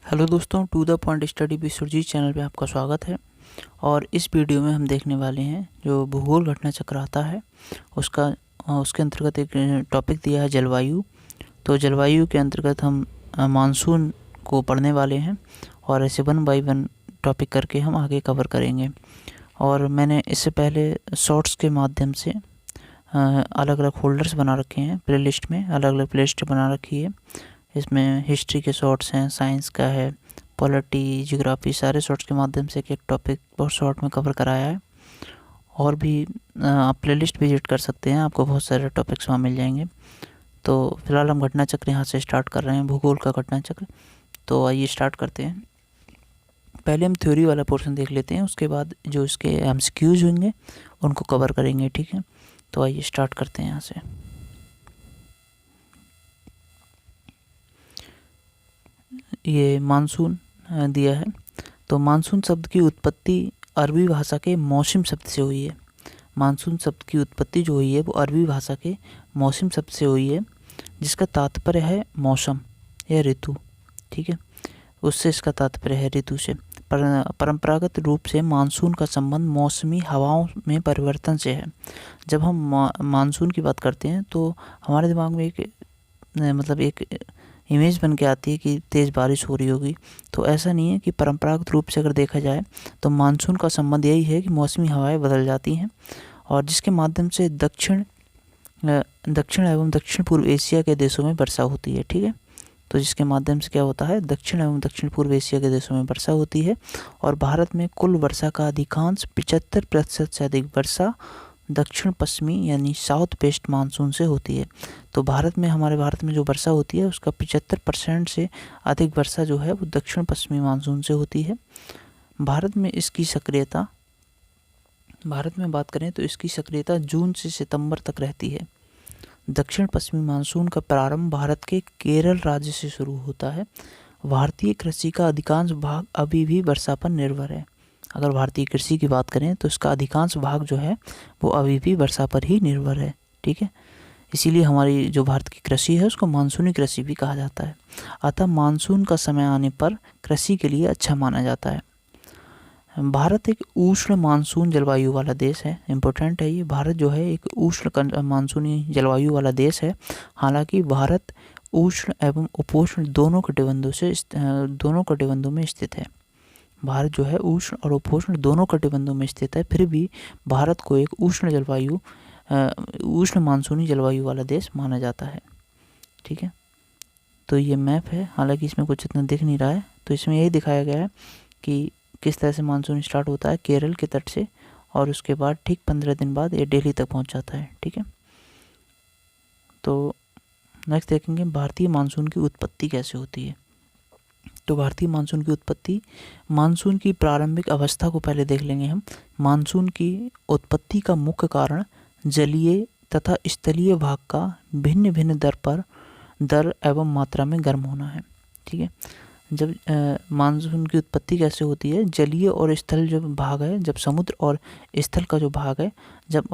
Hello दोस्तों, to the point study with Surjit channel पे आपका स्वागत है। और इस वीडियो में हम देखने वाले हैं जो भूगोल घटना चक्र आता है उसका उसके अंतर्गत एक टॉपिक दिया है जलवायु। तो जलवायु के अंतर्गत हम मानसून को पढ़ने वाले हैं और ऐसे 1 बाय 1 टॉपिक करके हम आगे कवर करेंगे। और मैंने इससे पहले शॉर्ट्स के माध्यम से अलग अलग फोल्डर्स बना रखे हैं, प्लेलिस्ट में अलग अलग प्लेलिस्ट बना रखी है। इसमें हिस्ट्री के शॉर्ट्स हैं, साइंस का है, पॉलिटी, ज्योग्राफी, सारे शॉर्ट्स के माध्यम से एक टॉपिक बहुत शॉर्ट में कवर कराया है। और भी आप प्लेलिस्ट विजिट कर सकते हैं, आपको बहुत सारे टॉपिक्स वहाँ मिल जाएंगे। तो फिलहाल हम घटना चक्र यहाँ से स्टार्ट कर रहे हैं, भूगोल का घटना चक्र। तो आइए स्टार्ट करते हैं। पहले हम थ्योरी वाला पोर्शन देख लेते हैं, उसके बाद जो इसके एमसीक्यूज होंगे उनको कवर करेंगे, ठीक है। तो आइए स्टार्ट करते हैं यहाँ से। ये मानसून दिया है। तो मानसून शब्द की उत्पत्ति अरबी भाषा के मौसम शब्द से हुई है। मानसून शब्द की उत्पत्ति जो हुई है वो अरबी भाषा के मौसम शब्द से हुई है, जिसका तात्पर्य है मौसम या ऋतु, ठीक है। उससे इसका तात्पर्य है ऋतु से। परंपरागत रूप से मानसून का संबंध मौसमी हवाओं में परिवर्तन से है। जब हम मानसून की बात करते हैं तो हमारे दिमाग में एक इमेज बन के आती है कि तेज़ बारिश हो रही होगी। तो ऐसा नहीं है कि परंपरागत रूप से अगर देखा जाए तो मानसून का संबंध यही है कि मौसमी हवाएं बदल जाती हैं और जिसके माध्यम से दक्षिण एवं दक्षिण पूर्व एशिया के देशों में वर्षा होती है, ठीक है। तो जिसके माध्यम से क्या होता है, दक्षिण एवं दक्षिण पूर्व एशिया के देशों में वर्षा होती है। और भारत में कुल वर्षा का अधिकांश 75% से अधिक वर्षा दक्षिण पश्चिमी यानी साउथ वेस्ट मानसून से होती है। तो हमारे भारत में जो वर्षा होती है उसका 75% से अधिक वर्षा जो है वो दक्षिण पश्चिमी मानसून से होती है। भारत में बात करें तो इसकी सक्रियता जून से सितंबर तक रहती है। दक्षिण पश्चिमी मानसून का प्रारंभ भारत के केरल राज्य से शुरू होता है। भारतीय कृषि का अधिकांश भाग अभी भी वर्षा पर निर्भर है। अगर भारतीय कृषि की बात करें तो इसका अधिकांश भाग जो है वो अभी भी वर्षा पर ही निर्भर है, ठीक है। इसीलिए हमारी जो भारत की कृषि है उसको मानसूनी कृषि भी कहा जाता है। अतः मानसून का समय आने पर कृषि के लिए अच्छा माना जाता है। भारत एक उष्ण मानसून जलवायु वाला देश है। इम्पोर्टेंट है ये, भारत जो है एक उष्ण मानसूनी जलवायु वाला देश है। हालांकि भारत उष्ण एवं उपोष्ण दोनों कटिबंधों में स्थित है। भारत जो है उष्ण और उपोष्ण दोनों कटिबंधों में स्थित है, फिर भी भारत को एक उष्ण मानसूनी जलवायु वाला देश माना जाता है, ठीक है। तो ये मैप है, हालांकि इसमें कुछ इतना दिख नहीं रहा है। तो इसमें यही दिखाया गया है कि किस तरह से मानसून स्टार्ट होता है केरल के तट से और उसके बाद ठीक 15 दिन बाद ये दिल्ली तक पहुंच जाता है, ठीक है। तो नेक्स्ट देखेंगे भारतीय मानसून की उत्पत्ति कैसे होती है। तो भारतीय मानसून की उत्पत्ति, मानसून की प्रारंभिक अवस्था को पहले देख लेंगे हम। मानसून की उत्पत्ति का मुख्य कारण जलीय तथा स्थलीय भाग का भिन्न भिन्न दर एवं मात्रा में गर्म होना है, ठीक है। जब मानसून की उत्पत्ति कैसे होती है, जलीय और स्थल जो भाग है, जब समुद्र और स्थल का जो भाग है, जब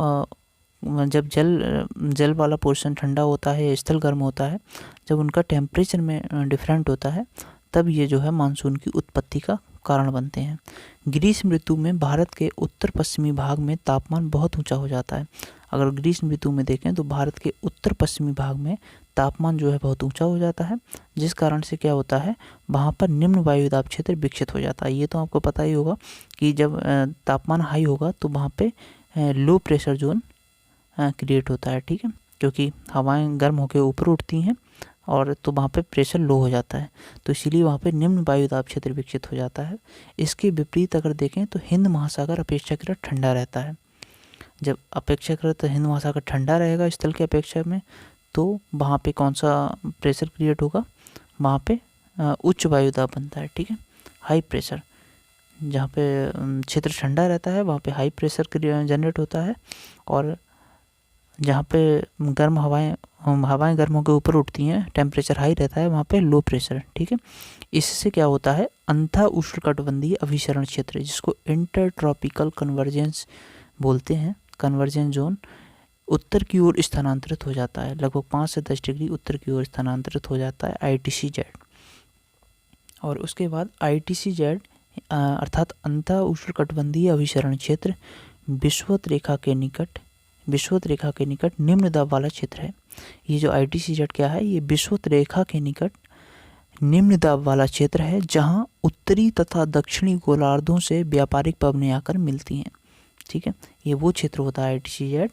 जल वाला पोर्शन ठंडा होता है, स्थल गर्म होता है, जब उनका टेम्परेचर में डिफरेंट होता है, तब ये जो है मानसून की उत्पत्ति का कारण बनते हैं। ग्रीष्म ऋतु में भारत के उत्तर पश्चिमी भाग में तापमान बहुत ऊंचा हो जाता है। अगर ग्रीष्म ऋतु में देखें तो भारत के उत्तर पश्चिमी भाग में तापमान जो है बहुत ऊंचा हो जाता है, जिस कारण से क्या होता है, वहाँ पर निम्न वायुदाब क्षेत्र विकसित हो जाता है। ये तो आपको पता ही होगा कि जब तापमान हाई होगा तो वहाँ पे लो प्रेशर जोन क्रिएट होता है, ठीक है, क्योंकि हवाएं गर्म होकर ऊपर उठती हैं और तो वहाँ पे प्रेशर लो हो जाता है, तो इसीलिए वहाँ पे निम्न वायुदाब क्षेत्र विकसित हो जाता है। इसके विपरीत अगर देखें तो हिंद महासागर अपेक्षाकृत ठंडा रहता है। जब अपेक्षाकृत हिंद महासागर ठंडा रहेगा स्थल की अपेक्षा में, तो वहाँ पे कौन सा प्रेशर क्रिएट होगा, वहाँ पे उच्च वायुदाब बनता है, ठीक है, हाई प्रेशर। जहाँ पे क्षेत्र ठंडा रहता है वहाँ पे हाई प्रेशर जनरेट होता है, और जहाँ पे हवाएं गर्म होकर ऊपर उठती हैं, टेम्परेचर हाई रहता है, वहाँ पे लो प्रेशर, ठीक है। इससे क्या होता है, अंतः उष्णकटिबंधीय अभिसरण क्षेत्र, जिसको इंटर ट्रॉपिकल कन्वर्जेंस बोलते हैं, कन्वर्जेंस जोन, उत्तर की ओर स्थानांतरित हो जाता है। लगभग 5 से 10 डिग्री उत्तर की ओर स्थानांतरित हो जाता है, ITCZ। और उसके बाद ITCZ अर्थात अंत उष्णकटिबंधीय अभिसरण क्षेत्र विषुवत रेखा के निकट निम्न दाब वाला क्षेत्र है। ये जो ITCZ क्या है, ये विषुवत रेखा के निकट निम्न दाब वाला क्षेत्र है जहां उत्तरी तथा दक्षिणी गोलार्धों से व्यापारिक पवनें आकर मिलती हैं। ठीक है, ये वो क्षेत्र होता है ITCZ।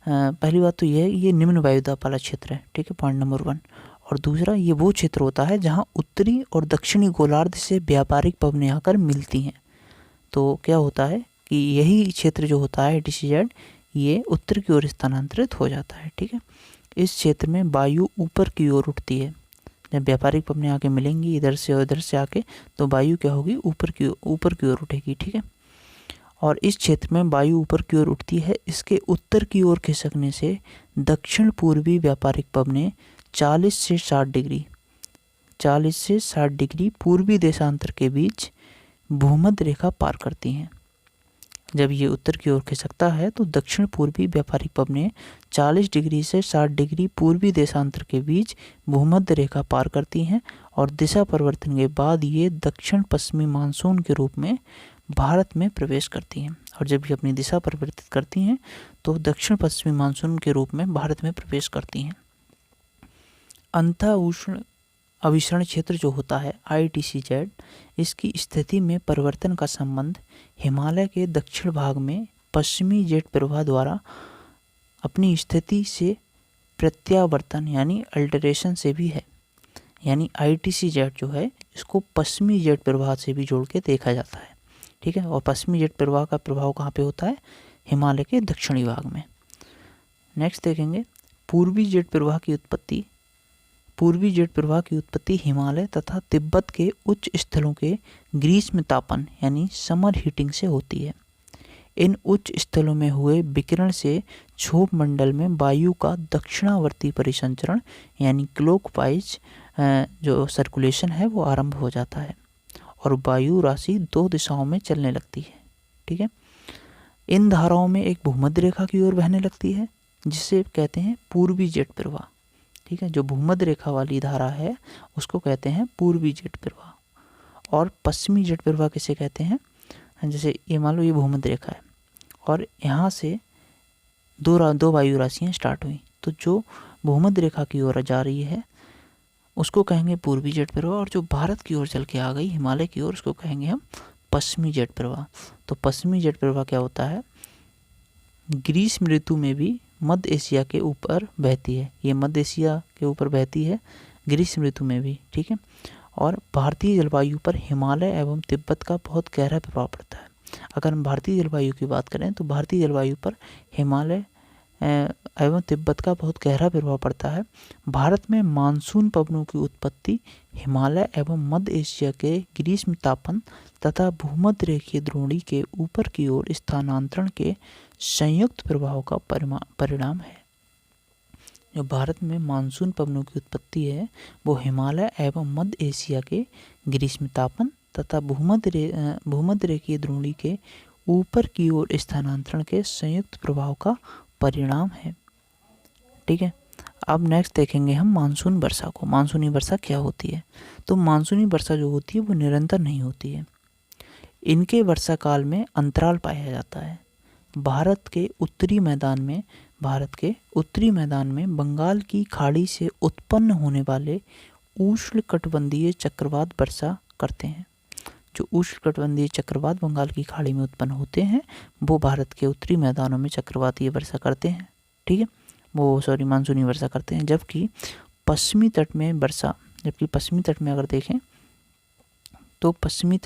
पहली बात तो ये निम्न वायुदाब वाला क्षेत्र है। ठीक है, पॉइंट नंबर 1। और दूसरा, ये वो क्षेत्र होता है जहां उत्तरी और दक्षिणी गोलार्ध से व्यापारिक पवनें आकर मिलती हैं। तो क्या होता है कि यही क्षेत्र जो होता है ITCZ, ये उत्तर की ओर स्थानांतरित हो जाता है। ठीक है, इस क्षेत्र में वायु ऊपर की ओर उठती है। जब व्यापारिक पवनें आके मिलेंगी इधर से और इधर से आके, तो वायु क्या होगी, ऊपर की ओर उठेगी। ठीक है, और इस क्षेत्र में वायु ऊपर की ओर उठती है। इसके उत्तर की ओर खिसकने से दक्षिण पूर्वी व्यापारिक पवनें 40 से 60 डिग्री पूर्वी देशांतर के बीच भूमध्य रेखा पार करती हैं। जब ये उत्तर की ओर खिसकता है तो दक्षिण पूर्वी व्यापारिक पवनें 40 डिग्री से 60 डिग्री पूर्वी देशांतर के बीच भूमध्य रेखा पार करती हैं और दिशा परिवर्तन के बाद ये दक्षिण पश्चिमी मानसून के रूप में भारत में प्रवेश करती हैं। और जब ये अपनी दिशा परिवर्तित करती हैं तो दक्षिण पश्चिमी मानसून के रूप में भारत में प्रवेश करती हैं। अंत उष्ण अभिसरण क्षेत्र जो होता है ITCZ, इसकी स्थिति में परिवर्तन का संबंध हिमालय के दक्षिण भाग में पश्चिमी जेट प्रवाह द्वारा अपनी स्थिति से प्रत्यावर्तन यानी अल्टरेशन से भी है। यानी ITCZ जो है इसको पश्चिमी जेट प्रवाह से भी जोड़ के देखा जाता है। ठीक है, और पश्चिमी जेट प्रवाह का प्रभाव कहाँ पे होता है, हिमालय के दक्षिणी भाग में। नेक्स्ट देखेंगे पूर्वी जेट प्रवाह की उत्पत्ति हिमालय तथा तिब्बत के उच्च स्थलों के ग्रीष्म तापन यानी समर हीटिंग से होती है। इन उच्च स्थलों में हुए विकिरण से क्षोभ मंडल में वायु का दक्षिणावर्ती परिसंचरण यानी क्लॉकवाइज जो सर्कुलेशन है वो आरंभ हो जाता है और वायु राशि 2 दिशाओं में चलने लगती है। ठीक है, इन धाराओं में एक भूमध्य रेखा की ओर बहने लगती है जिसे कहते हैं पूर्वी जेट प्रवाह। ठीक है, जो भूमध्य रेखा वाली धारा है उसको कहते हैं पूर्वी जेट प्रवाह। और पश्चिमी जेट प्रवाह किसे कहते हैं, जैसे ये मान लो ये भूमध्य रेखा है और यहाँ से दो वायु राशियाँ स्टार्ट हुई, तो जो भूमध्य रेखा की ओर जा रही है उसको कहेंगे पूर्वी जेट प्रवाह, और जो भारत की ओर चल के आ गई हिमालय की ओर उसको कहेंगे हम पश्चिमी जेट प्रवाह। तो पश्चिमी जेट प्रवाह क्या होता है, ग्रीष्म ऋतु में भी मध्य एशिया के ऊपर बहती है। ये मध्य एशिया के ऊपर बहती है ग्रीष्म ऋतु में भी। ठीक है, और भारतीय जलवायु पर हिमालय एवं तिब्बत का बहुत गहरा प्रभाव पड़ता है। अगर हम भारतीय जलवायु की बात करें तो भारतीय जलवायु पर हिमालय एवं तिब्बत का बहुत गहरा प्रभाव पड़ता है। भारत में मानसून पवनों की उत्पत्ति हिमालय एवं मध्य एशिया के ग्रीष्म तापन तथा भूमध्य रेखीय द्रोणी के ऊपर की ओर स्थानांतरण के संयुक्त प्रभाव का परिणाम है। जो भारत में मानसून पवनों की उत्पत्ति है वो हिमालय एवं मध्य एशिया के ग्रीष्म तापन तथा भूमध्य रेखीय द्रोणी के ऊपर की ओर स्थानांतरण के संयुक्त प्रभाव का परिणाम है। ठीक है, अब नेक्स्ट देखेंगे हम मानसून वर्षा को। मानसूनी वर्षा क्या होती है, तो मानसूनी वर्षा जो होती है वो निरंतर नहीं होती है। इनके वर्षा काल में अंतराल पाया जाता है। भारत के उत्तरी मैदान में बंगाल की खाड़ी से उत्पन्न होने वाले उष्णकटिबंधीय चक्रवात वर्षा करते हैं। जो उष्णकटिबंधीय चक्रवात बंगाल की खाड़ी में उत्पन्न होते हैं वो भारत के उत्तरी मैदानों में चक्रवातीय वर्षा करते हैं। ठीक है, मानसूनी वर्षा करते हैं। जबकि पश्चिमी तट में अगर देखें तो पश्चिमी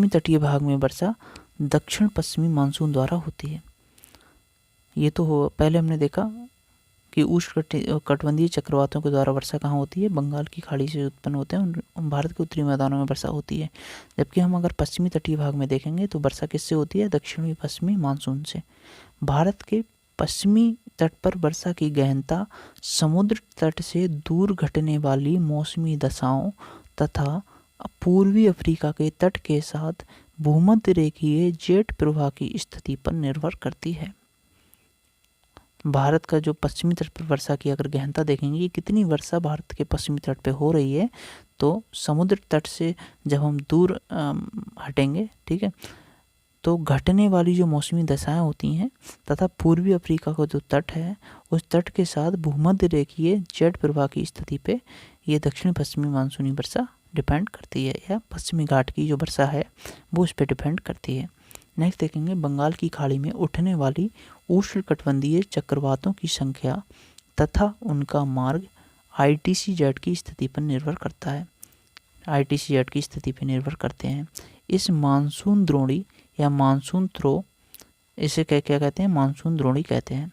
तटीय भाग में वर्षा दक्षिण पश्चिमी मानसून द्वारा होती है। ये तो पहले हमने देखा कि उष्णकटिबंधीय चक्रवातों के द्वारा वर्षा कहाँ होती है, बंगाल की खाड़ी से उत्पन्न होते हैं, भारत के उत्तरी मैदानों में वर्षा होती है। जबकि हम अगर पश्चिमी तटीय भाग में देखेंगे तो वर्षा किससे होती है, दक्षिणी पश्चिमी मानसून से। भारत के पश्चिमी तट पर वर्षा की गहनता समुद्र तट से दूर घटने वाली मौसमी दशाओं तथा पूर्वी अफ्रीका के तट के साथ भूमध्य रेखीय जेट प्रवाह की स्थिति पर निर्भर करती है। भारत का जो पश्चिमी तट पर वर्षा की अगर गहनता देखेंगे, कितनी वर्षा भारत के पश्चिमी तट पे हो रही है, तो समुद्र तट से जब हम दूर हटेंगे, ठीक है, तो घटने वाली जो मौसमी दशाएं होती हैं तथा पूर्वी अफ्रीका का जो तट है उस तट के साथ भूमध्य रेखीय जेट प्रवाह की स्थिति पे ये दक्षिण पश्चिमी मानसूनी वर्षा डिपेंड करती है, या पश्चिमी घाट की जो वर्षा है वो उस पर डिपेंड करती है। नेक्स्ट देखेंगे, बंगाल की खाड़ी में उठने वाली उष्णकटिबंधीय चक्रवातों की संख्या तथा उनका मार्ग ITCZ की स्थिति पर निर्भर करता है। ITCZ की स्थिति पर निर्भर करते हैं। इस मानसून द्रोणी या मानसून थ्रो, इसे क्या कहते हैं, मानसून द्रोणी कहते हैं।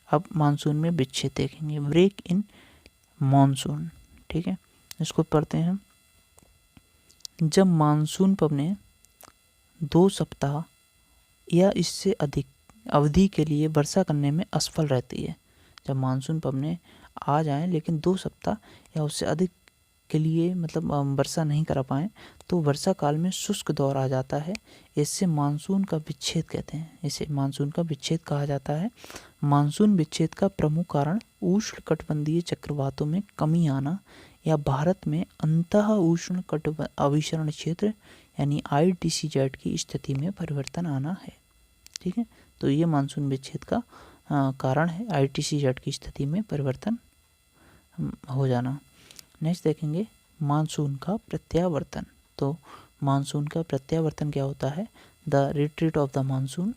अब मानसून में विच्छेद देखेंगे, ब्रेक इन मानसून, ठीक है, इसको पढ़ते हैं। जब मानसून पवने 2 सप्ताह या इससे अधिक अवधि के लिए वर्षा करने में असफल रहती है, जब मानसून पवने आ जाएं लेकिन 2 सप्ताह या उससे अधिक के लिए मतलब वर्षा नहीं कर पाएँ, तो वर्षा काल में शुष्क दौर आ जाता है। इससे मानसून का विच्छेद कहते हैं, इसे मानसून का विच्छेद कहा जाता है। मानसून विच्छेद का प्रमुख कारण उष्णकटिबंधीय चक्रवातों में कमी आना या भारत में अंतः उष्ण अभिसरण क्षेत्र यानी ITCZ की स्थिति में परिवर्तन आना है, ठीक है। तो ये मानसून विच्छेद का कारण है, ITCZ की स्थिति में परिवर्तन हो जाना। नेक्स्ट देखेंगे, मानसून का प्रत्यावर्तन। तो मानसून का प्रत्यावर्तन क्या होता है? The retreat of the monsoon.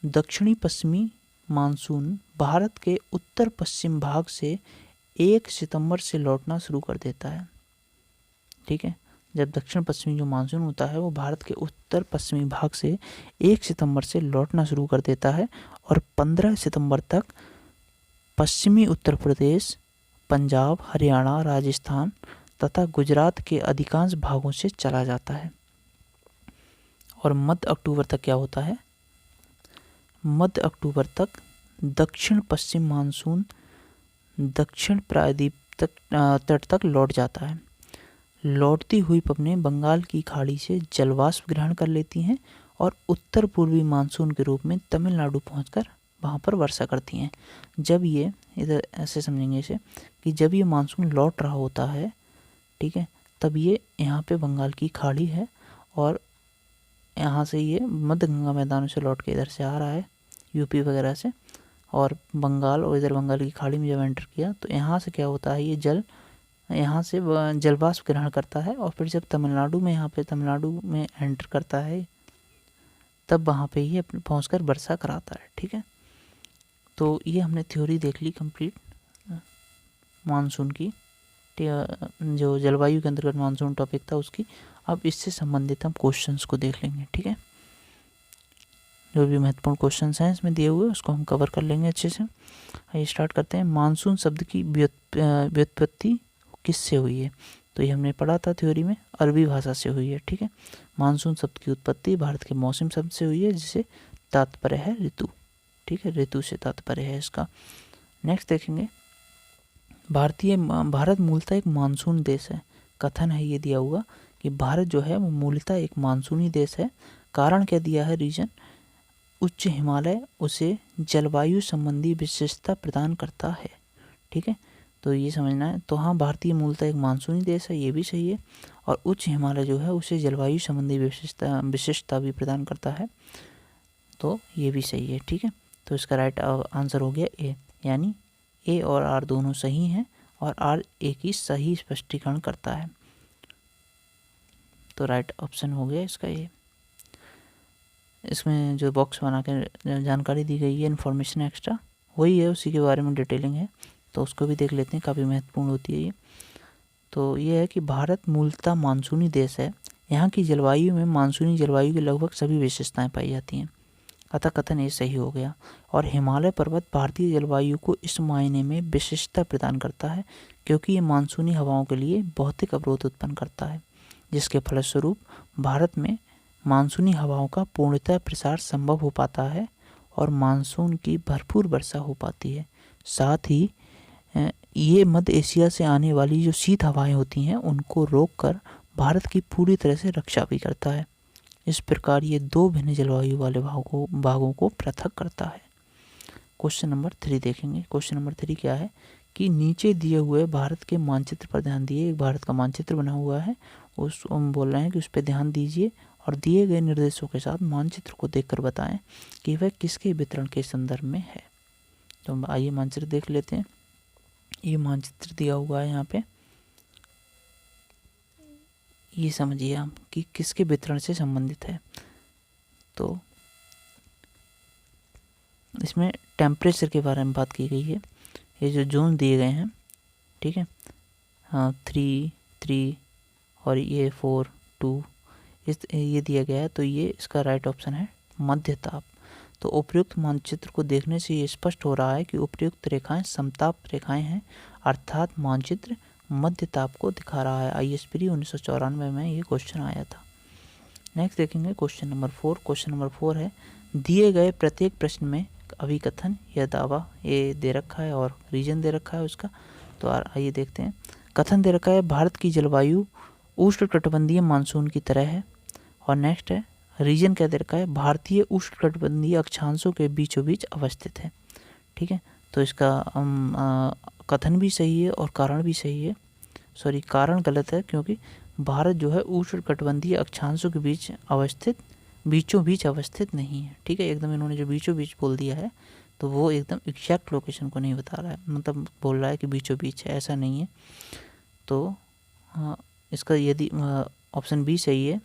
दक्षिणी पश्चिमी मानसून भारत के उत्तर पश्चिम भाग से 1 सितंबर से लौटना शुरू कर देता है, ठीक है। जब दक्षिण पश्चिमी जो मानसून होता है वो भारत के उत्तर पश्चिमी भाग से 1 सितंबर से लौटना शुरू कर देता है और 15 सितंबर तक पश्चिमी उत्तर प्रदेश, पंजाब, हरियाणा, राजस्थान तथा गुजरात के अधिकांश भागों से चला जाता है। और मध्य अक्टूबर तक क्या होता है? मध्य अक्टूबर तक दक्षिण पश्चिम मानसून दक्षिण प्रायद्वीप तट तक लौट जाता है। लौटती हुई पवनें बंगाल की खाड़ी से जलवाष्प ग्रहण कर लेती हैं और उत्तर पूर्वी मानसून के रूप में तमिलनाडु पहुंचकर वहाँ पर वर्षा करती हैं। जब ये इधर ऐसे समझेंगे इसे कि जब ये मानसून लौट रहा होता है, ठीक है, तब ये यहाँ पे बंगाल की खाड़ी है और यहाँ से ये मध्य गंगा मैदानों से लौट के इधर से आ रहा है यूपी वगैरह से, और बंगाल और इधर बंगाल की खाड़ी में जब एंटर किया तो यहाँ से क्या होता है, ये जल यहाँ से जलवाष्प ग्रहण करता है और फिर जब तमिलनाडु में यहाँ पे तमिलनाडु में एंटर करता है तब वहाँ पे ये पहुँचकर वर्षा कराता है, ठीक है। तो ये हमने थ्योरी देख ली कंप्लीट मानसून की, जो जलवायु के अंतर्गत मानसून टॉपिक था उसकी। अब इससे संबंधित हम क्वेश्चंस को देख लेंगे, ठीक है। जो भी महत्वपूर्ण क्वेश्चंस हैं इसमें दिए हुए उसको हम कवर कर लेंगे अच्छे से। आइए स्टार्ट करते हैं। मानसून शब्द की व्युत्पत्ति किससे हुई है? तो ये हमने पढ़ा था थ्योरी में, अरबी भाषा से हुई है, ठीक है। मानसून शब्द की उत्पत्ति भारत के मौसम शब्द से हुई है जिसे तात्पर्य है ऋतु, ठीक है, ऋतु से तात्पर्य है इसका। नेक्स्ट देखेंगे, भारत मूलतः एक मानसून देश है। कथन है ये दिया हुआ कि भारत जो है वो मूलतः एक मानसूनी देश है। कारण क्या दिया है? रीजन, उच्च हिमालय उसे जलवायु संबंधी विशेषता प्रदान करता है, ठीक है। तो ये समझना है। तो हाँ, भारतीय मूलतः एक मानसूनी देश है, ये भी सही है। और उच्च हिमालय जो है उसे जलवायु संबंधी विशेषता भी प्रदान करता है, तो ये भी सही है, ठीक है। तो इसका राइट आंसर हो गया ए, यानी ए और आर दोनों सही हैं और आर ए की सही स्पष्टीकरण करता है, तो राइट ऑप्शन हो गया इसका ए। इसमें जो बॉक्स बना के जानकारी दी गई है इन्फॉर्मेशन एक्स्ट्रा, वही है, उसी के बारे में डिटेलिंग है, तो उसको भी देख लेते हैं, काफ़ी महत्वपूर्ण होती है ये। तो ये है कि भारत मूलतः मानसूनी देश है। यहाँ की जलवायु में मानसूनी जलवायु की लगभग सभी विशेषताएं पाई जाती हैं, अतः कथन ये सही हो गया। और हिमालय पर्वत भारतीय जलवायु को इस मायने में विशेषता प्रदान करता है क्योंकि ये मानसूनी हवाओं के लिए भौतिक अवरोध उत्पन्न करता है, जिसके फलस्वरूप भारत में मानसूनी हवाओं का पूर्णतः प्रसार संभव हो पाता है और मानसून की भरपूर वर्षा हो पाती है। साथ ही ये मध्य एशिया से आने वाली जो शीत हवाएं होती हैं उनको रोककर भारत की पूरी तरह से रक्षा भी करता है। इस प्रकार ये 2 भिन्न जलवायु वाले भागों को पृथक करता है। क्वेश्चन नंबर 3 देखेंगे। क्वेश्चन नंबर 3 क्या है कि नीचे दिए हुए भारत के मानचित्र पर ध्यान दिए। एक भारत का मानचित्र बना हुआ है, उस हम बोल रहे हैं कि उस पर ध्यान दीजिए और दिए गए निर्देशों के साथ मानचित्र को देखकर बताएं कि वह किसके वितरण के संदर्भ में है। तो हम आइए मानचित्र देख लेते हैं। ये मानचित्र दिया हुआ है यहाँ पे, ये समझिए आप कि किसके वितरण से संबंधित है। तो इसमें टेम्परेचर के बारे में बात की गई है। ये जो जोन दिए गए हैं, ठीक है, हाँ 3 और ये 4 2 ये दिया गया है। तो ये इसका राइट ऑप्शन है मध्य ताप। तो उपयुक्त मानचित्र को देखने से ये स्पष्ट हो रहा है कि उपयुक्त रेखाएं समताप रेखाएं हैं, अर्थात मानचित्र मध्य ताप को दिखा रहा है। ISPR 1994 में ये क्वेश्चन आया था। नेक्स्ट देखेंगे क्वेश्चन नंबर 4। क्वेश्चन नंबर 4 है दिए गए प्रत्येक प्रश्न में अभिकथन या दावा ये दे रखा है और रीजन दे रखा है उसका। तो आइए देखते हैं। कथन दे रखा है भारत की जलवायु उष्णकटिबंधीय मानसून की तरह है। और नेक्स्ट है रीजन क्या दे रखा है, भारतीय उष्णकटिबंधीय अक्षांशों के बीचों बीच अवस्थित है। ठीक है, तो इसका कथन भी सही है और कारण भी सही है। सॉरी, कारण गलत है क्योंकि भारत जो है उष्णकटिबंधीय अक्षांशों के बीच अवस्थित, बीचों बीच अवस्थित नहीं है। ठीक है, एकदम इन्होंने जो बीचों बीच बोल दिया है तो वो एकदम एग्जैक्ट लोकेशन को नहीं बता रहा है, मतलब बोल रहा है कि बीचों बीच है, ऐसा नहीं है। तो इसका यदि ऑप्शन बी सही है,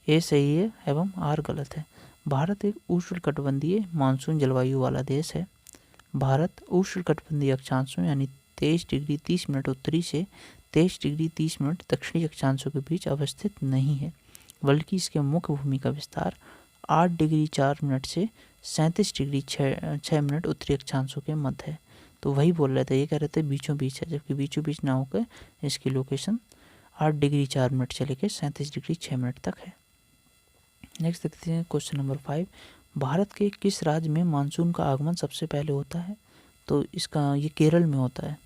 ए सही है एवं आर गलत है। भारत एक उष्णकटिबंधीय मानसून जलवायु वाला देश है। भारत उष्णकटिबंधीय अक्षांशों यानी 23 डिग्री 30 मिनट उत्तरी से 23 डिग्री 30 मिनट दक्षिणी अक्षांशों के बीच अवस्थित नहीं है, बल्कि इसके मुख्य भूमि का विस्तार 8 डिग्री 4 मिनट से 37 डिग्री 6 मिनट उत्तरी अक्षांशों के मध्य है। तो वही बोल रहे थे, ये कह रहे थे बीचों बीच है, जबकि बीचों बीच ना होकर इसकी लोकेशन 8 डिग्री 4 मिनट से लेकर 37 डिग्री 6 मिनट तक है। नेक्स्ट देखते हैं क्वेश्चन नंबर 5। भारत के किस राज्य में मानसून का आगमन सबसे पहले होता है? तो इसका ये केरल में होता है।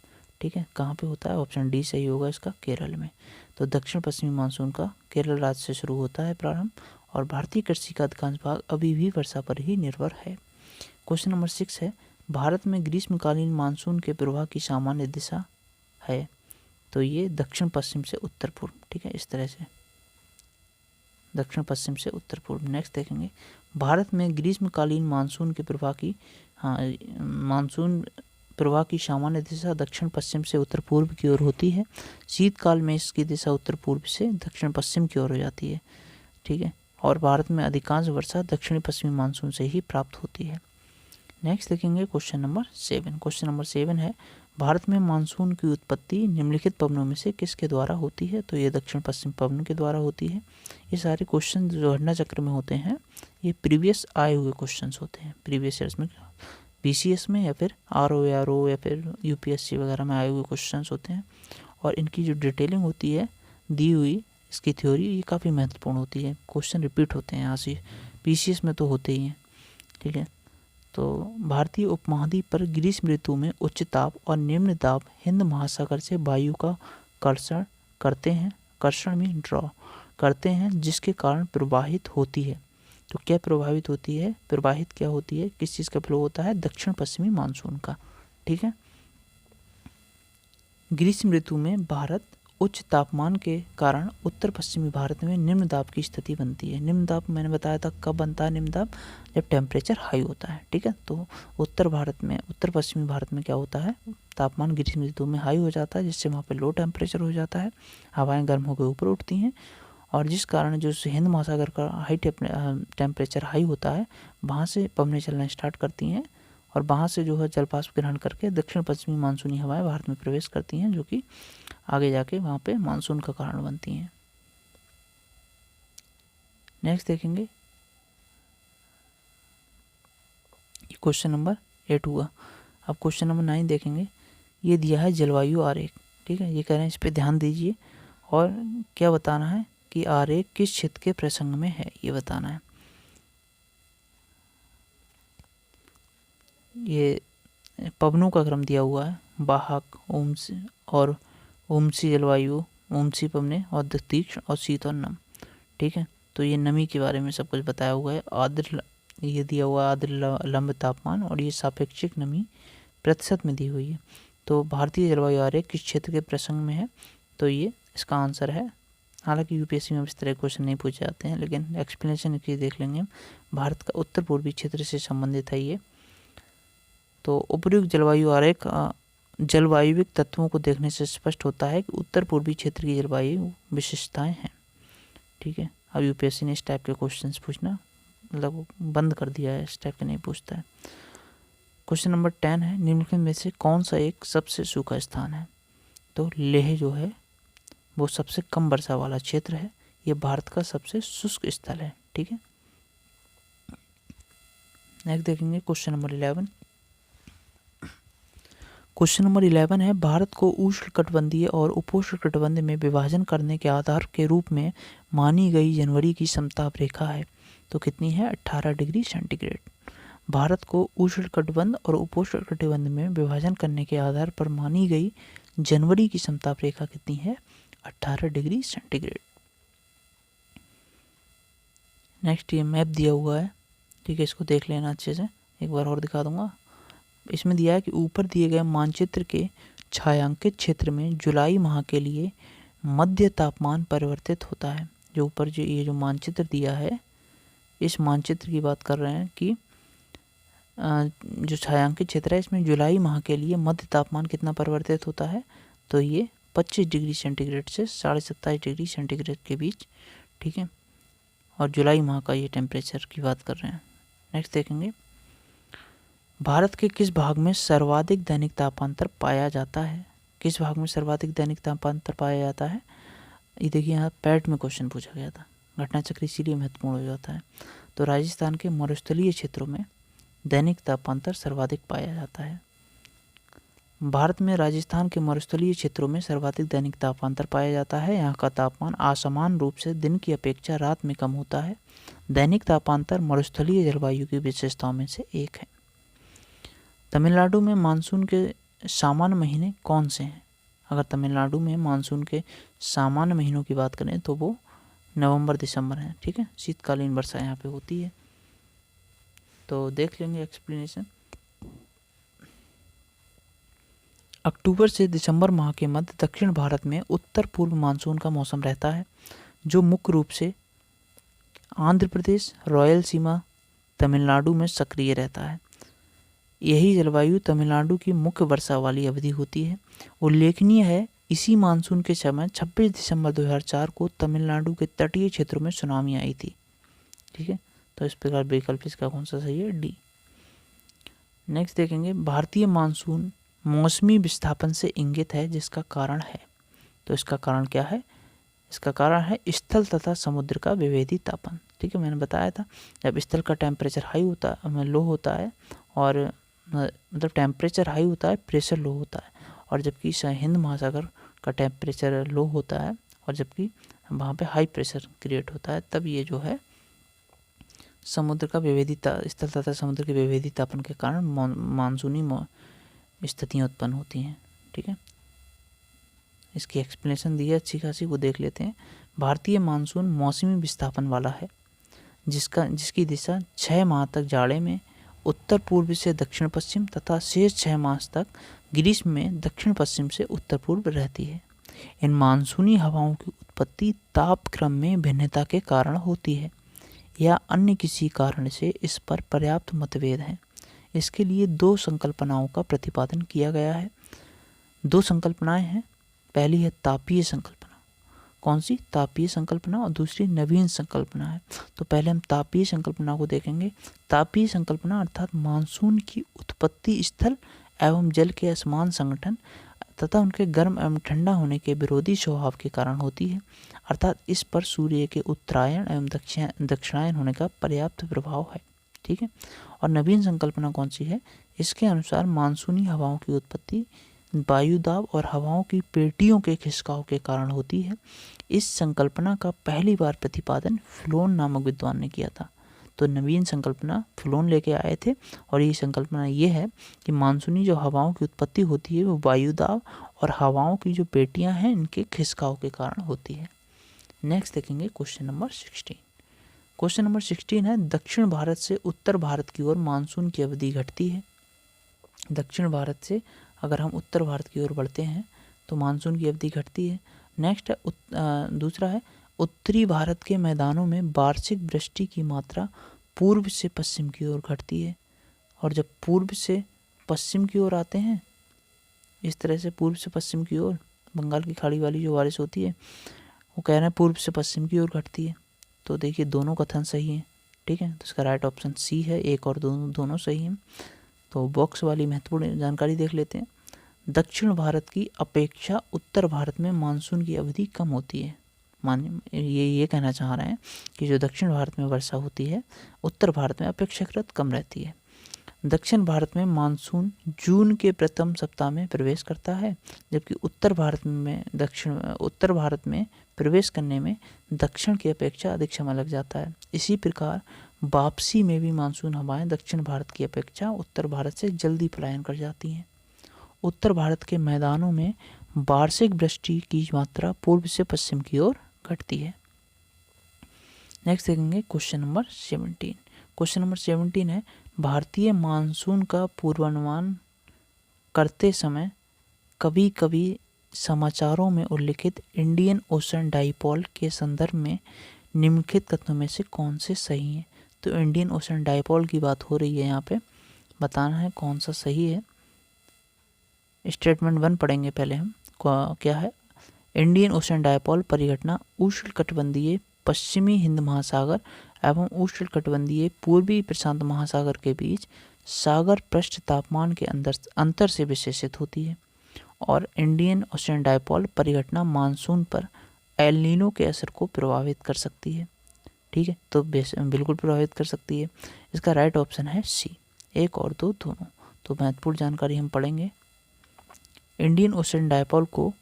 ठीक है, कहाँ पे होता है? ऑप्शन डी सही होगा इसका, केरल में। तो दक्षिण पश्चिमी मानसून का केरल राज्य से शुरू होता है प्रारंभ, और भारतीय कृषि का अधिकांश भाग अभी भी वर्षा पर ही निर्भर है। क्वेश्चन नंबर 6 है भारत में ग्रीष्मकालीन मानसून के प्रवाह की सामान्य दिशा है। तो ये दक्षिण पश्चिम से उत्तर पूर्व। ठीक है, इस तरह से दक्षिण पश्चिम से उत्तर पूर्व। नेक्स्ट देखेंगे भारत में ग्रीष्मकालीन मानसून के प्रवाह की मानसून प्रवाह की सामान्य दिशा दक्षिण पश्चिम से उत्तर पूर्व की ओर होती है। शीतकाल में इसकी दिशा उत्तर पूर्व से दक्षिण पश्चिम की ओर हो जाती है। ठीक है, और भारत में अधिकांश वर्षा दक्षिणी पश्चिमी मानसून से ही प्राप्त होती है। नेक्स्ट देखेंगे क्वेश्चन नंबर 7। क्वेश्चन नंबर 7 है भारत में मानसून की उत्पत्ति निम्नलिखित पवनों में से किसके द्वारा होती है? तो ये दक्षिण पश्चिम पवन के द्वारा होती है। ये सारे क्वेश्चन जो घटना चक्र में होते हैं ये प्रीवियस आए हुए क्वेश्चंस होते हैं, प्रीवियस ईयर्स में, BCS में या फिर RO या फिर UPSC वगैरह में आए हुए क्वेश्चंस होते हैं। और इनकी जो डिटेलिंग होती है दी हुई इसकी थ्योरी, ये काफ़ी महत्वपूर्ण होती है। क्वेश्चन रिपीट होते हैं यहाँ से, BCS में तो होते ही हैं। ठीक है, तो भारतीय उपमहाद्वीप पर ग्रीष्म ऋतु में उच्च ताप और निम्न दाब हिंद महासागर से वायु का कर्षण करते हैं, कर्षण में ड्रॉ करते हैं, जिसके कारण प्रवाहित होती है। तो क्या प्रभावित होती है? प्रवाहित क्या होती है? किस चीज़ का फ्लो होता है? दक्षिण पश्चिमी मानसून का। ठीक है, ग्रीष्म ऋतु में भारत उच्च तापमान के कारण उत्तर पश्चिमी भारत में निम्न दाब की स्थिति बनती है। निम्न दाब मैंने बताया था कब बनता है निम्न दाब? जब टेम्परेचर हाई होता है। ठीक है, तो उत्तर पश्चिमी भारत में क्या होता है? तापमान ग्रीष्म ऋतु में हाई हो जाता है, जिससे वहाँ पे लो टेम्परेचर हो जाता है, हवाएं गर्म होकर ऊपर उठती हैं, और जिस कारण जो हिंद महासागर का टेम्परेचर हाई होता है वहाँ से पवनें चलना स्टार्ट करती हैं, और वहाँ से जो है जलवाष्प ग्रहण करके दक्षिण पश्चिमी मानसूनी हवाएं भारत में प्रवेश करती हैं, जो कि आगे जाके वहाँ पे मानसून का कारण बनती हैं। नेक्स्ट देखेंगे क्वेश्चन नंबर 8 हुआ। अब क्वेश्चन नंबर 9 देखेंगे। ये दिया है जलवायु आरेख। ठीक है, ये कह रहे हैं इस पे ध्यान दीजिए और क्या बताना है कि आरेख किस क्षेत्र के प्रसंग में है, ये बताना है। ये पवनों का क्रम दिया हुआ है, वाहक, ओमसी और ओमसी जलवायु, ओमसी पवने और तीक्ष्ण और शीत और नम। ठीक है, तो ये नमी के बारे में सब कुछ बताया हुआ है। ये दिया हुआ आर्द्र लंब तापमान और ये सापेक्षिक नमी प्रतिशत में दी हुई है। तो भारतीय जलवायु आरेख किस क्षेत्र के प्रसंग में है, तो ये इसका आंसर है। हालांकि यूपीएससी में इस तरह क्वेश्चन नहीं पूछे जाते हैं, लेकिन एक्सप्लेनेशन इसकी देख लेंगे हम। भारत का उत्तर पूर्वी क्षेत्र से संबंधित है ये। तो उपयुक्त जलवायु आरेख जलवायुविक तत्वों को देखने से स्पष्ट होता है कि उत्तर पूर्वी क्षेत्र की जलवायु विशेषताएं हैं। ठीक है, अब यूपीएससी ने इस टाइप के क्वेश्चंस पूछना मतलब बंद कर दिया है, इस टाइप के नहीं पूछता है। क्वेश्चन नंबर 10 है, निम्नलिखित में से कौन सा एक सबसे सूखा स्थान है, तो लेह जो है वो सबसे कम वर्षा वाला क्षेत्र है, ये भारत का सबसे शुष्क स्थल है। ठीक है, नेक्स्ट देखेंगे क्वेश्चन नंबर 11। क्वेश्चन नंबर 11 है, भारत को उष्णकटिबंधीय और उपोष्णकटिबंधीय में विभाजन करने के आधार के रूप में मानी गई जनवरी की समताप रेखा है, तो कितनी है, 18 डिग्री सेंटीग्रेड। भारत को उष्णकटिबंध और उपोष्णकटिबंध में विभाजन करने के आधार पर मानी गई जनवरी की समताप रेखा कितनी है, 18 डिग्री सेंटीग्रेड। नेक्स्ट ये मैप दिया हुआ है। ठीक है, इसको देख लेना अच्छे से, एक बार और दिखा दूंगा। इसमें दिया है कि ऊपर दिए गए मानचित्र के छायांकित क्षेत्र में जुलाई माह के लिए मध्य तापमान परिवर्तित होता है। जो ऊपर जो ये जो मानचित्र दिया है, इस मानचित्र की बात कर रहे हैं कि जो छायांकित क्षेत्र है इसमें जुलाई माह के लिए मध्य तापमान कितना परिवर्तित होता है, तो ये 25 डिग्री सेंटीग्रेड से 27.5 डिग्री सेंटीग्रेड के बीच। ठीक है, और जुलाई माह का ये टेम्परेचर की बात कर रहे हैं। नेक्स्ट देखेंगे, भारत के किस भाग में सर्वाधिक दैनिक तापांतर पाया जाता है, किस भाग में सर्वाधिक दैनिक तापांतर पाया जाता है। ये देखिए यहाँ पैट में क्वेश्चन पूछा गया था, घटना चक्र इसीलिए महत्वपूर्ण हो जाता है। तो राजस्थान के मरुस्थलीय क्षेत्रों में दैनिक तापांतर सर्वाधिक पाया जाता है। भारत में राजस्थान के मरुस्थलीय क्षेत्रों में सर्वाधिक दैनिक तापांतर पाया जाता है। यहाँ का तापमान असमान रूप से दिन की अपेक्षा रात में कम होता है। दैनिक तापांतर मरुस्थलीय जलवायु की विशेषताओं में से एक है। तमिलनाडु में मानसून के सामान्य महीने कौन से हैं? अगर तमिलनाडु में मानसून के सामान्य महीनों की बात करें तो वो नवंबर दिसंबर है। ठीक है, शीतकालीन वर्षा यहाँ पे होती है। तो देख लेंगे एक्सप्लेनेशन। अक्टूबर से दिसंबर माह के मध्य दक्षिण भारत में उत्तर पूर्व मानसून का मौसम रहता है, जो मुख्य रूप से आंध्र प्रदेश, रायलसीमा, तमिलनाडु में सक्रिय रहता है। यही जलवायु तमिलनाडु की मुख्य वर्षा वाली अवधि होती है। उल्लेखनीय है, इसी मानसून के समय 26 दिसंबर 2004 को तमिलनाडु के तटीय क्षेत्रों में सुनामी आई थी। ठीक है, तो इस प्रकार विकल्प इसका कौन सा सही है, डी। नेक्स्ट देखेंगे, भारतीय मानसून मौसमी विस्थापन से इंगित है, जिसका कारण है। तो इसका कारण क्या है? इसका कारण है स्थल तथा समुद्र का विभेदी तापन। ठीक है, मैंने बताया था जब स्थल का टेम्परेचर हाई होता है, लो होता है, और मतलब टेम्परेचर हाई होता है, प्रेशर लो होता है, और जबकि हिंद महासागर का टेम्परेचर लो होता है और जबकि वहाँ पे हाई प्रेशर क्रिएट होता है, तब ये जो है समुद्र का विभेदी स्थल तथा समुद्र के विभेदी तापन के कारण मानसूनी स्थितियाँ उत्पन्न होती हैं। ठीक है, इसकी एक्सप्लेनेशन दी है अच्छी खासी, वो देख लेते हैं। भारतीय मानसून मौसमी विस्थापन वाला है, जिसकी दिशा 6 माह तक जाड़े में उत्तर पूर्व से दक्षिण पश्चिम तथा शेष 6 माह तक ग्रीष्म में दक्षिण पश्चिम से उत्तर पूर्व रहती है। इन मानसूनी हवाओं की उत्पत्ति तापक्रम में भिन्नता के कारण होती है या अन्य किसी कारण से इस पर पर्याप्त मतभेद हैं। इसके लिए 2 संकल्पनाओं का प्रतिपादन किया गया है। 2 संकल्पनाएं हैं, पहली है तापीय संकल्पना। कौन सी? तापीय संकल्पना, और दूसरी नवीन संकल्पना है। तो पहले हम तापीय संकल्पना को देखेंगे। तापीय संकल्पना अर्थात मानसून की उत्पत्ति स्थल एवं जल के असमान संगठन तथा उनके गर्म एवं ठंडा होने के विरोधी स्वभाव के कारण होती है, अर्थात इस पर सूर्य के उत्तरायण एवं दक्षिणायन होने का पर्याप्त प्रभाव है। ठीक है, और नवीन संकल्पना कौन सी है? इसके अनुसार मानसूनी हवाओं की उत्पत्ति वायुदाब और हवाओं की पेटियों के खिसकाव के कारण होती है। इस संकल्पना का पहली बार प्रतिपादन फ्लोन नामक विद्वान ने किया था। तो नवीन संकल्पना फ्लोन लेके आए थे, और ये संकल्पना ये है कि मानसूनी जो हवाओं की उत्पत्ति होती है वो वायुदाब और हवाओं की जो पेटियां हैं इनके खिसकाव के कारण होती है। नेक्स्ट देखेंगे क्वेश्चन नंबर 16। क्वेश्चन नंबर 16 है, दक्षिण भारत से उत्तर भारत की ओर मानसून की अवधि घटती है। दक्षिण भारत से अगर हम उत्तर भारत की ओर बढ़ते हैं तो मानसून की अवधि घटती है। नेक्स्ट है दूसरा है, उत्तरी भारत के मैदानों में वार्षिक वृष्टि की मात्रा पूर्व से पश्चिम की ओर घटती है। और जब पूर्व से पश्चिम की ओर आते हैं, इस तरह से पूर्व से पश्चिम की ओर बंगाल की खाड़ी वाली जो बारिश होती है, वो कह रहे हैं पूर्व से पश्चिम की ओर घटती है। तो देखिए दोनों कथन सही हैं, ठीक है। तो इसका राइट ऑप्शन सी है, एक और दोनों सही हैं। तो बॉक्स वाली महत्वपूर्ण जानकारी देख लेते हैं। दक्षिण भारत की अपेक्षा उत्तर भारत में मानसून की अवधि कम होती है। ये कहना चाह रहे हैं कि जो दक्षिण भारत में वर्षा होती है, उत्तर भारत में अपेक्षाकृत कम रहती है। दक्षिण भारत में मानसून जून के प्रथम सप्ताह में प्रवेश करता है, जबकि उत्तर भारत में प्रवेश करने में दक्षिण की अपेक्षा अधिक समय लग जाता है। इसी प्रकार वापसी में भी मानसून हवाएं दक्षिण भारत की अपेक्षा उत्तर भारत से जल्दी पलायन कर जाती हैं। उत्तर भारत के मैदानों में वार्षिक वृष्टि की मात्रा पूर्व से पश्चिम की ओर घटती है। नेक्स्ट देखेंगे क्वेश्चन नंबर 17। क्वेश्चन नंबर 17 है, भारतीय मानसून का पूर्वानुमान करते समय कभी कभी समाचारों में उल्लिखित इंडियन ओशन डाइपोल के संदर्भ में निम्नलिखित कथनों में से कौन से सही हैं। तो इंडियन ओशन डाइपोल की बात हो रही है, यहाँ पे बताना है कौन सा सही है। स्टेटमेंट 1 पढ़ेंगे पहले हम, क्या है। इंडियन ओशन डाइपोल परिघटना उष्णकटिबंधीय पश्चिमी हिंद महासागर एवं उष्णकटिबंधीय पूर्वी प्रशांत महासागर के बीच सागर पृष्ठ तापमान के अंतर से विशेषित होती है। और इंडियन ओशन डाइपोल परिघटना मानसून पर एल नीनो के असर को प्रभावित कर सकती है, ठीक है। तो बिल्कुल प्रभावित कर सकती है। इसका राइट ऑप्शन है सी, 1 और 2 दोनों। तो महत्वपूर्ण जानकारी हम पढ़ेंगे। इंडियन ओशन डाइपोल को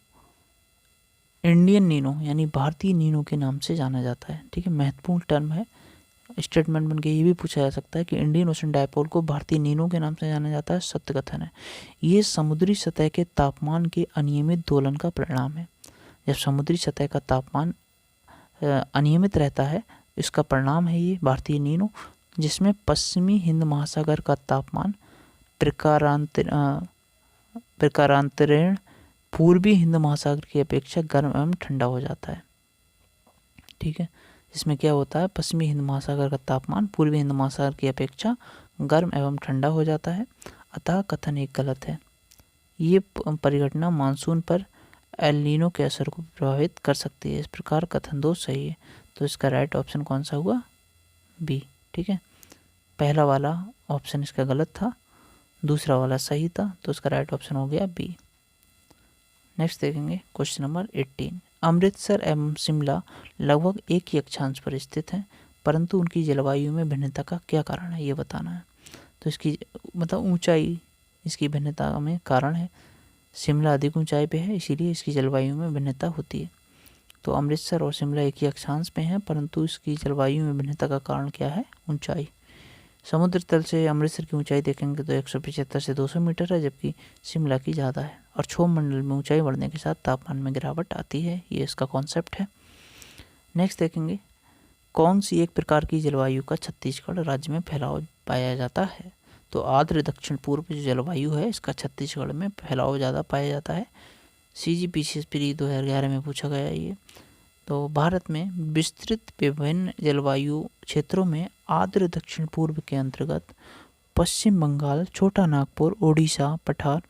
इंडियन नीनो यानी भारतीय नीनो के नाम से जाना जाता है, ठीक है। महत्वपूर्ण टर्म है। स्टेटमेंट बन के ये भी पूछा जा सकता है कि इंडियन ओशन डाइपोल को भारतीय नीनो के नाम से जाना जाता है, सत्य कथन है। ये समुद्री सतह के तापमान के अनियमित दोलन का परिणाम है। जब समुद्री सतह का तापमान अनियमित रहता है, इसका परिणाम है ये भारतीय नीनो, जिसमें पश्चिमी हिंद महासागर का तापमान प्रकारांतरण पूर्वी हिंद महासागर की अपेक्षा गर्म एवं ठंडा हो जाता है, ठीक है। इसमें क्या होता है, पश्चिमी हिंद महासागर का तापमान पूर्वी हिंद महासागर की अपेक्षा गर्म एवं ठंडा हो जाता है। अतः कथन एक गलत है। ये परिघटना मानसून पर एल नीनो के असर को प्रभावित कर सकती है। इस प्रकार कथन 2 सही है। तो इसका राइट ऑप्शन कौन सा हुआ, बी, ठीक है। पहला वाला ऑप्शन इसका गलत था, दूसरा वाला सही था, तो इसका राइट ऑप्शन हो गया बी। नेक्स्ट देखेंगे क्वेश्चन नंबर 18। अमृतसर एवं शिमला लगभग एक ही अक्षांश पर स्थित हैं, परंतु उनकी जलवायु में भिन्नता का क्या कारण है, ये बताना है। तो इसकी मतलब ऊंचाई इसकी भिन्नता में कारण है। शिमला अधिक ऊंचाई पे है, इसीलिए इसकी जलवायु में भिन्नता होती है। तो अमृतसर और शिमला एक ही अक्षांश पे हैं, परंतु इसकी जलवायु में भिन्नता का कारण क्या है, ऊंचाई। समुद्र तल से अमृतसर की ऊंचाई देखेंगे तो 175 से 200 मीटर है, जबकि शिमला की ज़्यादा है। और क्षोभ मंडल में ऊंचाई बढ़ने के साथ तापमान में गिरावट आती है, ये इसका कॉन्सेप्ट है। नेक्स्ट देखेंगे, कौन सी एक प्रकार की जलवायु का छत्तीसगढ़ राज्य में फैलाव पाया जाता है। तो आर्द्र दक्षिण पूर्व जो जलवायु है, इसका छत्तीसगढ़ में फैलाव ज़्यादा पाया जाता है। CGPCS प्री 2011 में पूछा गया ये। तो भारत में विस्तृत विभिन्न जलवायु क्षेत्रों में आर्द्र दक्षिण पूर्व के अंतर्गत पश्चिम बंगाल, छोटा नागपुर, ओडिशा पठार,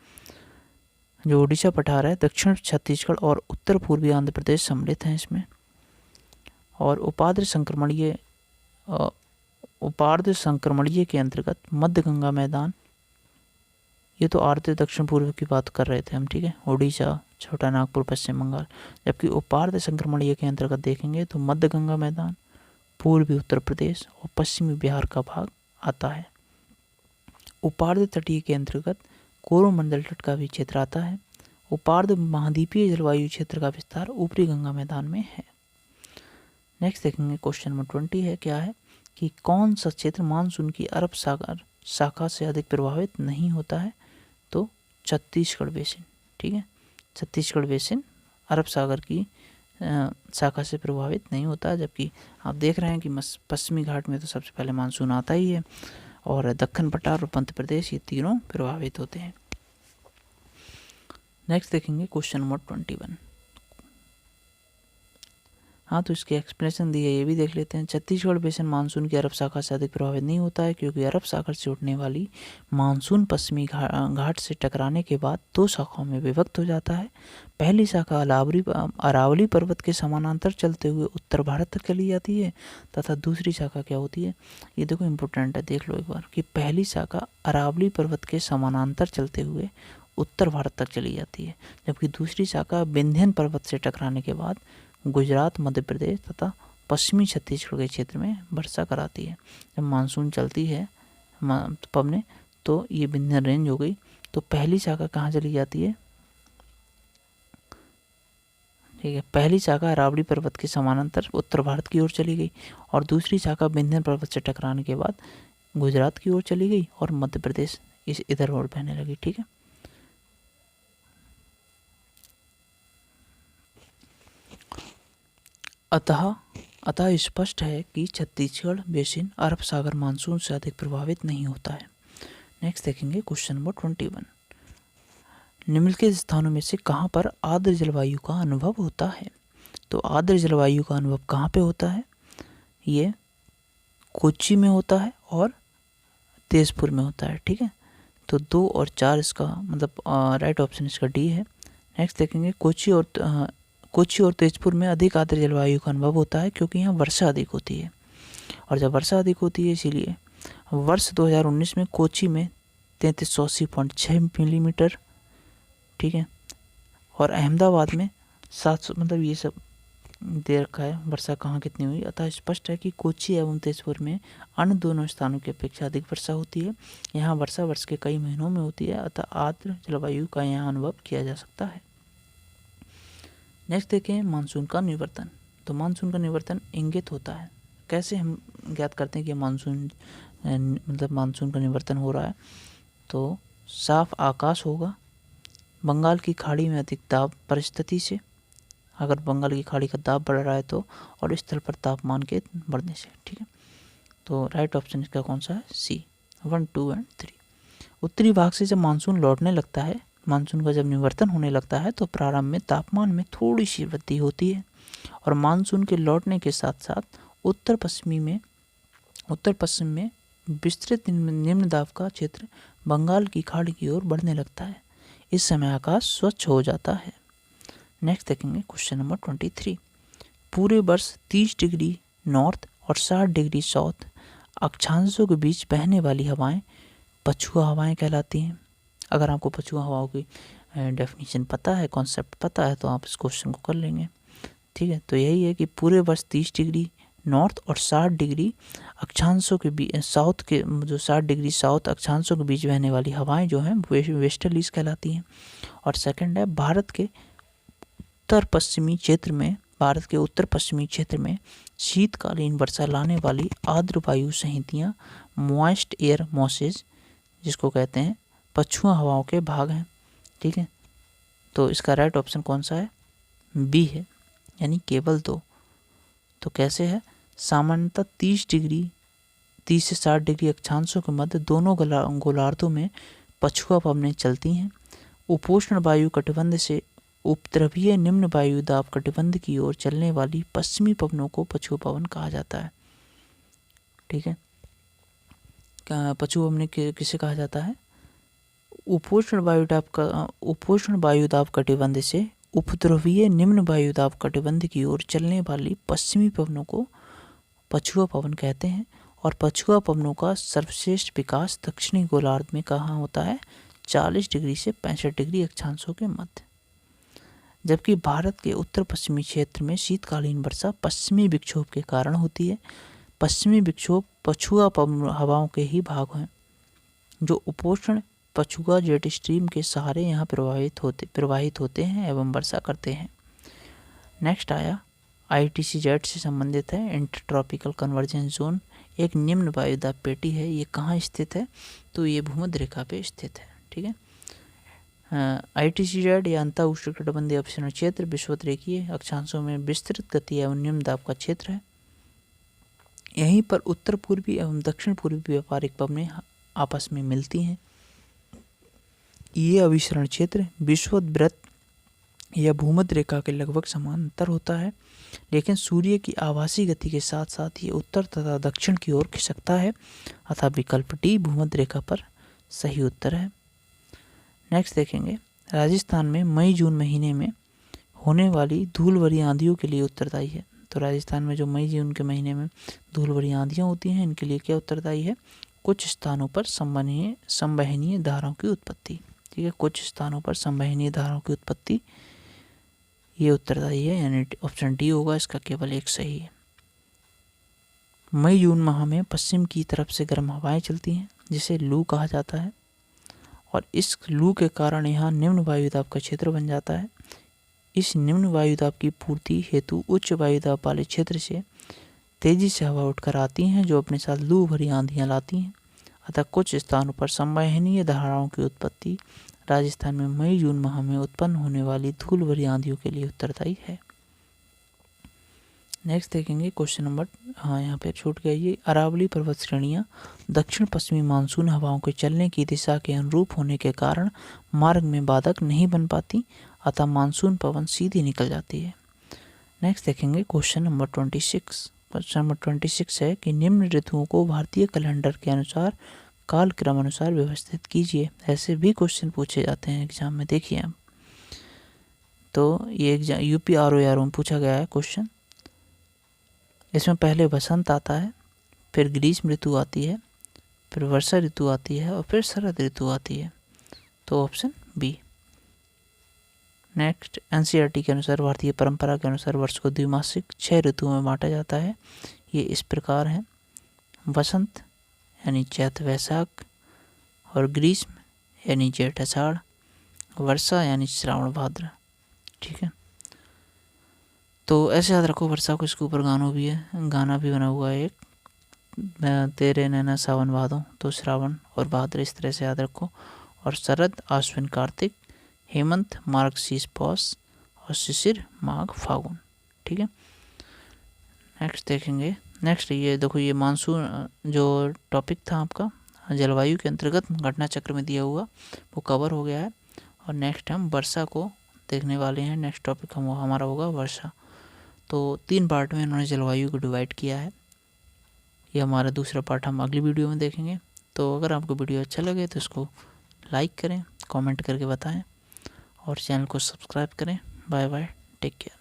जो ओडिशा पठार है, दक्षिण छत्तीसगढ़ और उत्तर पूर्वी आंध्र प्रदेश सम्मिलित हैं इसमें। और उपार्द्र संक्रमणीय के अंतर्गत मध्य गंगा मैदान, ये तो आर्द्र दक्षिण पूर्व की बात कर रहे थे हम, ठीक है, ओडिशा, छोटा नागपुर, पश्चिम बंगाल। जबकि उपार्द्र संक्रमणीय के अंतर्गत देखेंगे तो मध्य गंगा मैदान, पूर्वी उत्तर प्रदेश और पश्चिमी बिहार का भाग आता है। उपार्द्र तटीय के अंतर्गत कोरोमंडल तट का भी क्षेत्र आता है। उपार्द्र महाद्वीपीय जलवायु क्षेत्र का विस्तार ऊपरी गंगा मैदान में है। नेक्स्ट देखेंगे क्वेश्चन नंबर 20 है, क्या है कि कौन सा क्षेत्र मानसून की अरब सागर शाखा से अधिक प्रभावित नहीं होता है। तो छत्तीसगढ़ बेसिन, ठीक है, छत्तीसगढ़ बेसिन अरब सागर की शाखा से प्रभावित नहीं होता, जबकि आप देख रहे हैं कि पश्चिमी घाट में तो सबसे पहले मानसून आता ही है और दक्षिण पठार और मध्य प्रदेश ये तीनों प्रभावित होते हैं। नेक्स्ट देखेंगे क्वेश्चन नंबर 21। हाँ, तो इसकी एक्सप्लेनेशन दी है, ये भी देख लेते हैं। छत्तीसगढ़ बेसिन मानसून की अरब शाखा से अधिक प्रभावित नहीं होता है, क्योंकि अरब सागर से उठने वाली मानसून पश्चिमी घाट से टकराने के बाद दो शाखाओं में विभक्त हो जाता है। पहली शाखा अरावली पर्वत के समानांतर चलते हुए उत्तर भारत तक चली जाती है, तथा दूसरी शाखा क्या होती है, ये देखो इम्पोर्टेंट है, देख लो एक बार, कि पहली शाखा अरावली पर्वत के समानांतर चलते हुए उत्तर भारत तक चली जाती है, जबकि दूसरी शाखा विंध्यन पर्वत से टकराने के बाद गुजरात, मध्य प्रदेश तथा पश्चिमी छत्तीसगढ़ के क्षेत्र में वर्षा कराती है। जब मानसून चलती है पवने, तो ये विंध्यन रेंज हो गई, तो पहली शाखा कहाँ चली जाती है, ठीक है, पहली शाखा अरावली पर्वत के समानांतर उत्तर भारत की ओर चली गई, और दूसरी शाखा विंध्यन पर्वत से टकराने के बाद गुजरात की ओर चली गई और मध्य प्रदेश इस इधर ओर बहने लगी। ठीक है, अतः स्पष्ट है कि छत्तीसगढ़ बेसिन अरब सागर मानसून से अधिक प्रभावित नहीं होता है। नेक्स्ट देखेंगे क्वेश्चन नंबर 21। निम्नलिखित स्थानों में से कहाँ पर आर्द्र जलवायु का अनुभव होता है? तो आर्द्र जलवायु का अनुभव कहाँ पे होता है? ये कोच्चि में होता है और तेजपुर में होता है। ठीक है, तो 2 और 4 इसका मतलब राइट ऑप्शन इसका डी है। नेक्स्ट देखेंगे कोच्चि और तेजपुर में अधिक आर्द्र जलवायु का अनुभव होता है, क्योंकि यहाँ वर्षा अधिक होती है, और जब वर्षा अधिक होती है इसीलिए वर्ष 2019 में कोच्चि में 3380.6 मिलीमीटर, ठीक है, और अहमदाबाद में 700, मतलब ये सब दे रखा है वर्षा कहाँ कितनी हुई। अतः स्पष्ट है कि कोच्चि एवं तेजपुर में अन्य दोनों स्थानों की अपेक्षा अधिक वर्षा होती है। यहाँ वर्षा वर्ष के कई महीनों में होती है, अतः आर्द्र जलवायु का यहाँ अनुभव किया जा सकता है। नेक्स्ट देखें मानसून का निवर्तन। तो मानसून का निवर्तन इंगित होता है, कैसे हम ज्ञात करते हैं कि मानसून मतलब मानसून का निवर्तन हो रहा है? तो साफ आकाश होगा, बंगाल की खाड़ी में अधिक दाब परिस्थिति से, अगर बंगाल की खाड़ी का दाब बढ़ रहा है तो, और स्थल पर तापमान के बढ़ने से। ठीक है, तो राइट ऑप्शन इसका कौन सा है? सी, 1, 2 एंड 3। उत्तरी भाग से जब मानसून लौटने लगता है, मानसून का जब निवर्तन होने लगता है, तो प्रारंभ में तापमान में थोड़ी सी वृद्धि होती है, और मानसून के लौटने के साथ साथ उत्तर पश्चिम में विस्तृत निम्न दाब का क्षेत्र बंगाल की खाड़ी की ओर बढ़ने लगता है। इस समय आकाश स्वच्छ हो जाता है। नेक्स्ट देखेंगे क्वेश्चन नंबर 23। पूरे वर्ष 30 डिग्री नॉर्थ और 60 डिग्री साउथ अक्षांशों के बीच बहने वाली हवाएं पछुआ हवाएं कहलाती हैं। अगर आपको पछुआ हवाओं की डेफिनेशन पता है, कॉन्सेप्ट पता है, तो आप इस क्वेश्चन को कर लेंगे। ठीक है, तो यही है कि पूरे वर्ष 30 डिग्री नॉर्थ और 60 डिग्री अक्षांशों के बीच साउथ के जो 60 डिग्री साउथ अक्षांशों के बीच बहने वाली हवाएं जो हैं वेस्टर्लीज कहलाती हैं। और सेकंड है भारत के उत्तर पश्चिमी क्षेत्र में शीतकालीन वर्षा लाने वाली आर्द्र वायु सहितियाँ मॉइस्ट एयर मॉसेज जिसको कहते हैं पछुआ हवाओं के भाग हैं। ठीक है, तो इसका राइट ऑप्शन कौन सा है? बी है, यानी केवल 2। तो कैसे है? सामान्यतः 30 से 60 डिग्री अक्षांशों के मध्य दोनों गोलार्धों में पछुआ पवनें चलती हैं। उपोष्ण वायु कटिबंध से उपद्रवीय निम्न वायु दाब कटिबंध की ओर चलने वाली पश्चिमी पवनों को पछुआ पवन कहा जाता है। ठीक है, पछुआ पवन किसे कहा जाता है? उपोष्ण वायु दाब कटिबंध से उपद्रवीय निम्न वायु दाब कटिबंध की ओर चलने वाली पश्चिमी पवनों को पछुआ पवन कहते हैं। और पछुआ पवनों का सर्वश्रेष्ठ विकास दक्षिणी गोलार्ध में कहाँ होता है? 40 डिग्री से 65 डिग्री अक्षांशों के मध्य। जबकि भारत के उत्तर पश्चिमी क्षेत्र में शीतकालीन वर्षा पश्चिमी विक्षोभ के कारण होती है। पश्चिमी विक्षोभ पछुआ पवन हवाओं के ही भाग हैं, जो उपोष्ण पछुआ जेट स्ट्रीम के सहारे यहाँ प्रवाहित होते हैं एवं वर्षा करते हैं। नेक्स्ट आया ITCZ से संबंधित है। इंटरट्रॉपिकल कन्वर्जेंस जोन एक निम्न वायुदाब पेटी है। ये कहाँ स्थित है? तो ये भूमध्य रेखा पे स्थित है। ठीक है, ITCZ या अंतः उष्णकटिबंधीय अपक्षीण क्षेत्र विषुवतरेखीय अक्षांशों में विस्तृत गति एवं निम्न दाब का क्षेत्र है। यहीं पर उत्तर पूर्वी एवं दक्षिण पूर्वी व्यापारिक पवनें आपस में मिलती हैं। ये अभिसरण क्षेत्र विषुवत या भूमध्य रेखा के लगभग समांतर होता है, लेकिन सूर्य की आभासी गति के साथ साथ ये उत्तर तथा दक्षिण की ओर खिसकता है, अतः विकल्प डी भूमध्य रेखा पर सही उत्तर है। नेक्स्ट देखेंगे, राजस्थान में मई जून महीने में होने वाली धूल भरी आंधियों के लिए उत्तरदायी है। तो राजस्थान में जो मई जून के महीने में धूल भरी आंधियाँ होती हैं, इनके लिए क्या उत्तरदायी है? कुछ स्थानों पर संवहनीय धाराओं की उत्पत्ति। ठीक है, कुछ स्थानों पर संवहनीय धाराओं की उत्पत्ति, ये उत्तरदायी है, यानी ऑप्शन डी होगा इसका केवल एक सही है। मई जून माह में पश्चिम की तरफ से गर्म हवाएं चलती हैं, जिसे लू कहा जाता है, और इस लू के कारण यहाँ निम्न वायुदाब का क्षेत्र बन जाता है। इस निम्न वायुदाब की पूर्ति हेतु उच्च वायुदाब वाले क्षेत्र से तेजी से हवा उठकर आती हैं, जो अपने साथ लू भरी आंधियाँ लाती हैं। अतः कुछ स्थानों पर संवहनीय धाराओं की उत्पत्ति राजस्थान में मई जून माह में उत्पन्न होने वाली धूल भरी आंधियों के लिए उत्तरदायी है। नेक्स्ट देखेंगे क्वेश्चन नंबर, यहाँ पे छूट गया ये, अरावली पर्वत श्रेणियाँ दक्षिण पश्चिमी मानसून हवाओं के चलने की दिशा के अनुरूप होने के कारण मार्ग में बाधक नहीं बन पाती, अतः मानसून पवन सीधी निकल जाती है। नेक्स्ट देखेंगे क्वेश्चन नंबर 26। क्वेश्चन नंबर 26 है कि निम्न ऋतुओं को भारतीय कैलेंडर के अनुसार काल क्रम अनुसार व्यवस्थित कीजिए। ऐसे भी क्वेश्चन पूछे जाते हैं एग्जाम में, देखिए आप। तो ये एग्जाम यूपी ROR में पूछा गया है क्वेश्चन। इसमें पहले वसंत आता है, फिर ग्रीष्म ऋतु आती है, फिर वर्षा ऋतु आती है और फिर शरद ऋतु आती है। तो ऑप्शन बी। नेक्स्ट, NCERT के अनुसार भारतीय परंपरा के अनुसार वर्ष को द्विमासिक 6 ऋतुओं में बांटा जाता है। ये इस प्रकार हैं, वसंत यानी चैत वैशाख, और ग्रीष्म यानी जेठ आषाढ़, वर्षा यानी श्रावण भाद्र। ठीक है, तो ऐसे याद रखो। वर्षा को इसके ऊपर गाना भी बना हुआ है एक, तेरे नैना सावन भादों, तो श्रावण और भाद्र, इस तरह से याद रखो। और शरद आश्विन कार्तिक, हेमंत मार्गशीर्ष पौष, और शिशिर माघ फागुन। ठीक है, नेक्स्ट देखेंगे। नेक्स्ट ये देखो, ये मानसून जो टॉपिक था आपका जलवायु के अंतर्गत घटना चक्र में दिया हुआ, वो कवर हो गया है। और नेक्स्ट हम वर्षा को देखने वाले हैं। नेक्स्ट टॉपिक हमारा होगा वर्षा। तो 3 पार्ट में इन्होंने जलवायु को डिवाइड किया है। ये हमारा दूसरा पार्ट हम अगली वीडियो में देखेंगे। तो अगर आपको वीडियो अच्छा लगे तो इसको लाइक करें, कमेंट करके बताएं, और चैनल को सब्सक्राइब करें। Bye bye, take care.